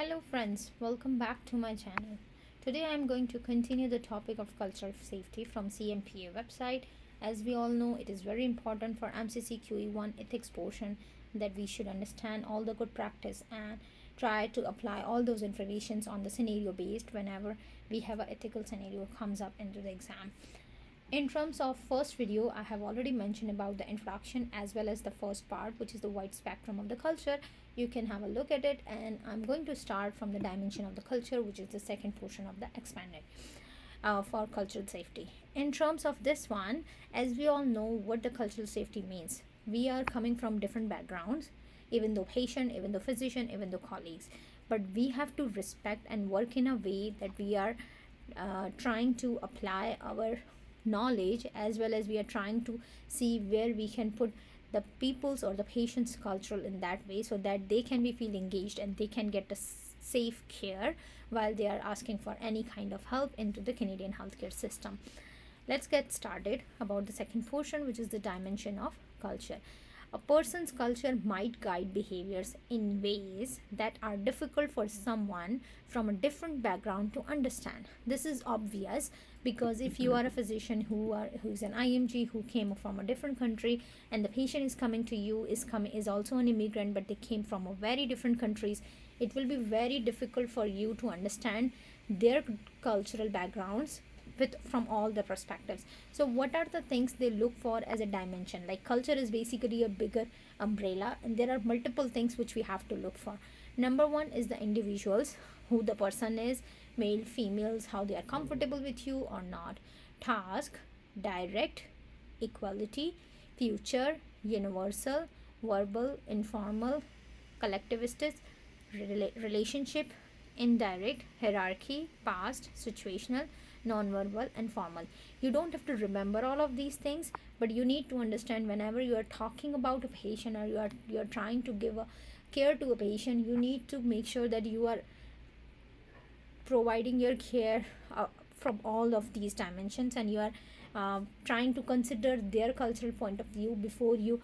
Hello friends, welcome back to my channel. Today I am going to continue the topic of cultural safety from Cmpa website. As we all know, it is very important for Mccqe1 ethics portion that we should understand all the good practice and try to apply all those informations on the scenario based whenever we have an ethical scenario comes up into the exam. In terms of first video, I have already mentioned about the introduction as well as the first part, which is the wide spectrum of the culture. You can have a look at it, and I'm going to start from the dimension of the culture, which is the second portion of the expanded for cultural safety. In terms of this one, as we all know what the cultural safety means, we are coming from different backgrounds, even though patient, even though physician, even though colleagues, but we have to respect and work in a way that we are trying to apply our knowledge, as well as we are trying to see where we can put the people's or the patient's cultural in that way so that they can be feel engaged and they can get a safe care while they are asking for any kind of help into the Canadian healthcare system. Let's get started about the second portion, which is the dimension of culture. A person's culture might guide behaviors in ways that are difficult for someone from a different background to understand. This is obvious because if you are a physician who's an IMG who came from a different country, and the patient is coming to you is also an immigrant, but they came from a very different countries, it will be very difficult for you to understand their cultural backgrounds from all the perspectives. So what are the things they look for as a dimension? Like, culture is basically a bigger umbrella, and there are multiple things which we have to look for. Number one is the individuals, who the person is, male, females, how they are comfortable with you or not. Task, direct, equality, future, universal, verbal, informal, collectivistic, relationship, indirect, hierarchy, past, situational, non-verbal, and formal. You don't have to remember all of these things, but you need to understand whenever you are talking about a patient, or you are trying to give a care to a patient, you need to make sure that you are providing your care from all of these dimensions, and you are trying to consider their cultural point of view before you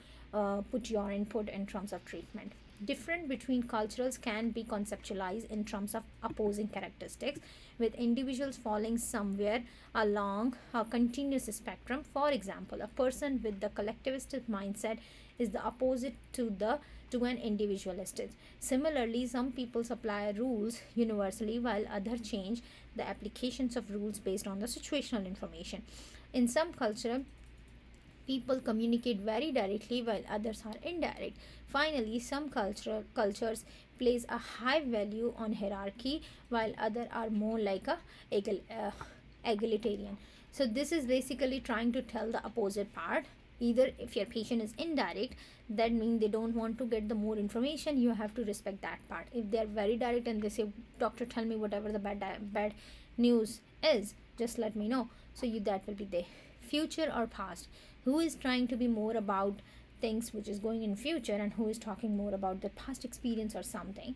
put your input in terms of treatment. Different between cultures can be conceptualized in terms of opposing characteristics, with individuals falling somewhere along a continuous spectrum. For example, a person with the collectivistic mindset is the opposite to an individualistic. Similarly, some people apply rules universally while others change the applications of rules based on the situational information. In some culture, people communicate very directly while others are indirect. Finally, some cultures place a high value on hierarchy while others are more like a egalitarian. So this is basically trying to tell the opposite part. Either if your patient is indirect, that means they don't want to get the more information, you have to respect that part. If they are very direct and they say, doctor, tell me whatever the bad news is, just let me know, so that will be the future or past, who is trying to be more about things which is going in future, and who is talking more about the past experience or something.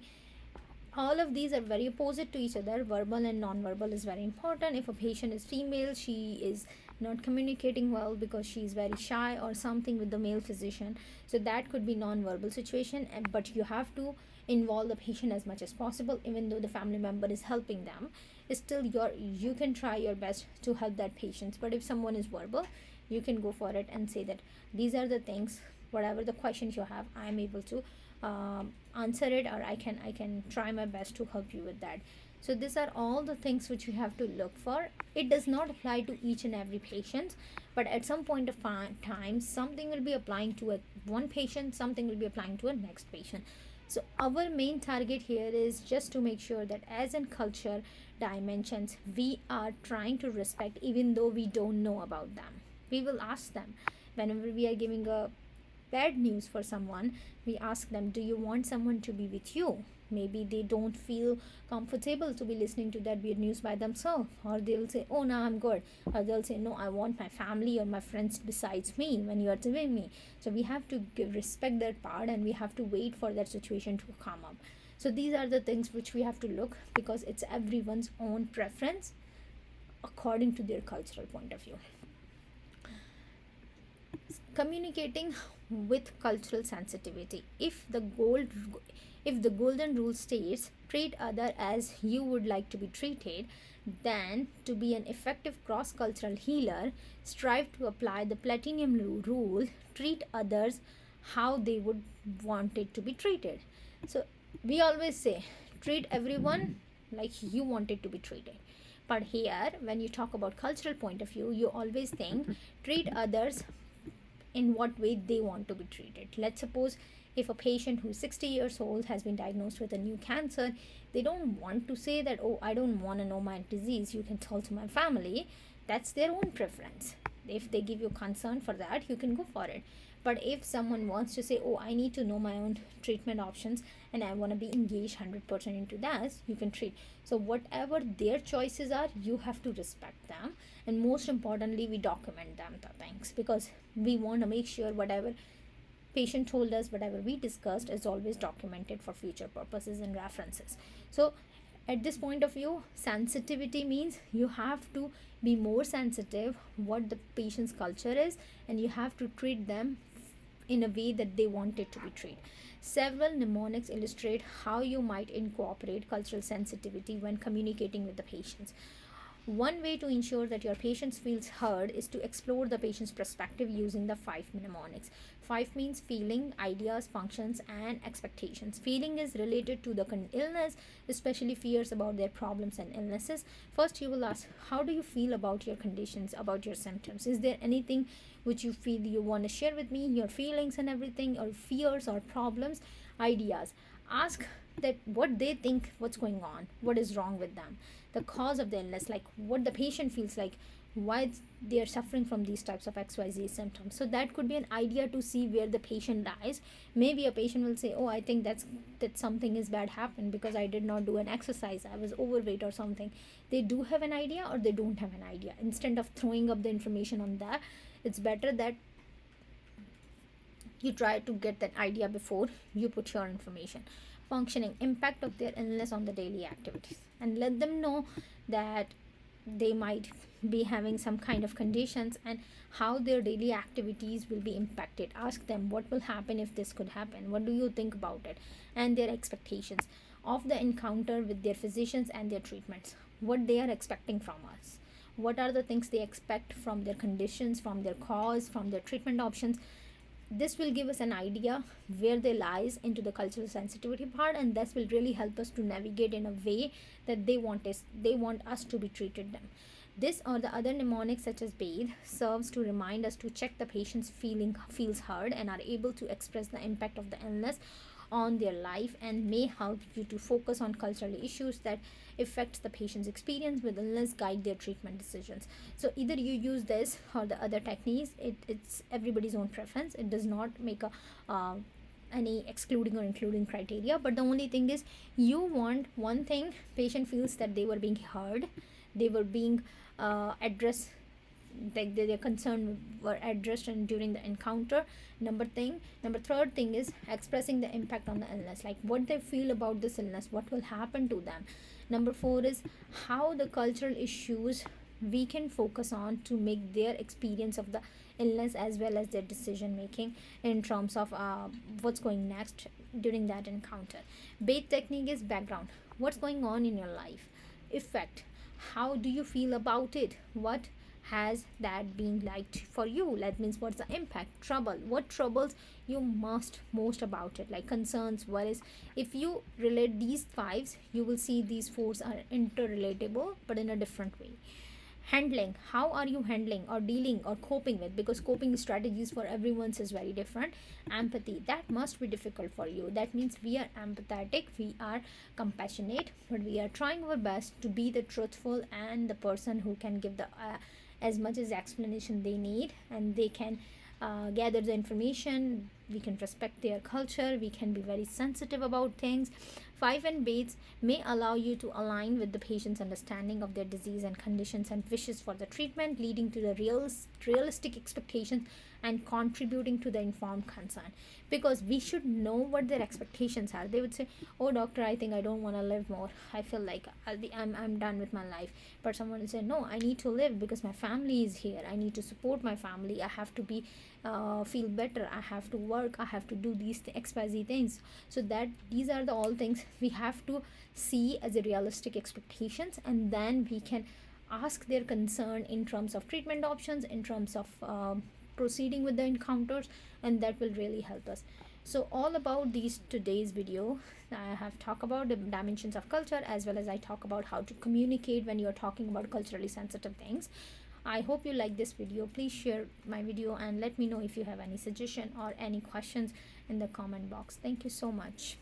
All of these are very opposite to each other. Verbal and non-verbal is very important. If a patient is female, she is not communicating well because she is very shy or something with the male physician, so that could be non-verbal situation. But you have to involve the patient as much as possible, even though the family member is helping them. Still, you can try your best to help that patient. But if someone is verbal, you can go for it and say that these are the things, whatever the questions you have, I am able to answer it, or I can try my best to help you with that. So these are all the things which you have to look for. It does not apply to each and every patient, but at some point of time, something will be applying to one patient, something will be applying to a next patient. So our main target here is just to make sure that as in culture dimensions, we are trying to respect even though we don't know about them. We will ask them whenever we are giving a bad news for someone. We ask them, do you want someone to be with you? Maybe they don't feel comfortable to be listening to that bad news by themselves, or they'll say, oh no, I'm good, or they'll say, no, I want my family or my friends besides me when you are with me. So we have to respect that part, and we have to wait for that situation to come up. So these are the things which we have to look, because it's everyone's own preference according to their cultural point of view. Communicating with cultural sensitivity. If the goal If the golden rule states treat other as you would like to be treated, then to be an effective cross-cultural healer, strive to apply the platinum rule, treat others how they would want it to be treated. So we always say treat everyone like you want it to be treated. But here, when you talk about cultural point of view, you always think treat others in what way they want to be treated. Let's suppose if a patient who's 60 years old has been diagnosed with a new cancer, they don't want to say that, oh, I don't want to know my disease, you can tell to my family. That's their own preference. If they give you concern for that, you can go for it. But if someone wants to say, oh, I need to know my own treatment options and I want to be engaged 100% into that, you can treat. So whatever their choices are, you have to respect them. And most importantly, we document them, the things, because we want to make sure whatever patient told us, whatever we discussed, is always documented for future purposes and references. So at this point of view, sensitivity means you have to be more sensitive what the patient's culture is, and you have to treat them in a way that they want it to be treated. Several mnemonics illustrate how you might incorporate cultural sensitivity when communicating with the patients. One way to ensure that your patient feels heard is to explore the patient's perspective using the 5 mnemonics. 5 means feeling, ideas, functions, and expectations. Feeling is related to the illness, especially fears about their problems and illnesses. First, you will ask, how do you feel about your conditions, about your symptoms? Is there anything which you feel you want to share with me, your feelings and everything, or fears or problems? Ideas. Ask that what they think, what's going on, what is wrong with them, the cause of the illness, like what the patient feels like, why they are suffering from these types of XYZ symptoms. So that could be an idea to see where the patient lies. Maybe a patient will say, oh, I think that something is bad happened because I did not do an exercise, I was overweight or something. They do have an idea or they don't have an idea. Instead of throwing up the information on that, it's better that you try to get that idea before you put your information. Functioning, impact of their illness on the daily activities, and let them know that they might be having some kind of conditions and how their daily activities will be impacted. Ask them what will happen if this could happen, what do you think about it, and their expectations of the encounter with their physicians and their treatments, what they are expecting from us, what are the things they expect from their conditions, from their cause, from their treatment options. This will give us an idea where they lies into the cultural sensitivity part, and this will really help us to navigate in a way that they want us to be treated them. This or the other mnemonics such as bathe serves to remind us to check the patient's feels heard and are able to express the impact of the illness on their life, and may help you to focus on cultural issues that affect the patient's experience with illness, guide their treatment decisions. So either you use this or the other techniques. It's everybody's own preference. It does not make a any excluding or including criteria, but the only thing is you want one thing, patient feels that they were being heard, they were being addressed, like their concern were addressed and during the encounter. Number third thing is expressing the impact on the illness, like what they feel about this illness, what will happen to them. Number 4 is how the cultural issues we can focus on to make their experience of the illness as well as their decision making in terms of what's going next during that encounter. Bathe technique is background, what's going on in your life. Effect, how do you feel about it, what has that been like for you? That means what's the impact. Trouble, what troubles you most about it, like concerns, worries. If you relate these 5s, you will see these 4s are interrelatable but in a different way. Handling, how are you handling or dealing or coping with, because coping strategies for everyone's is very different. Empathy, that must be difficult for you. That means we are empathetic, we are compassionate, but we are trying our best to be the truthful and the person who can give the as much as explanation they need, and they can gather the information. We can respect their culture, we can be very sensitive about things. 5 and baits may allow you to align with the patient's understanding of their disease and conditions and wishes for the treatment, leading to the realistic expectations and contributing to the informed consent. Because we should know what their expectations are. They would say, oh doctor, I think I don't want to live more, I feel like I'm done with my life. But someone will say, no, I need to live because my family is here, I need to support my family, I have to be feel better, I have to work work, I have to do these xyz things. So that these are the all things we have to see as a realistic expectations, and then we can ask their concern in terms of treatment options, in terms of proceeding with the encounters, and that will really help us. So all about these today's video, I have talked about the dimensions of culture, as well as I talk about how to communicate when you're talking about culturally sensitive things. I hope you like this video. Please share my video and let me know if you have any suggestion or any questions in the comment box. Thank you so much.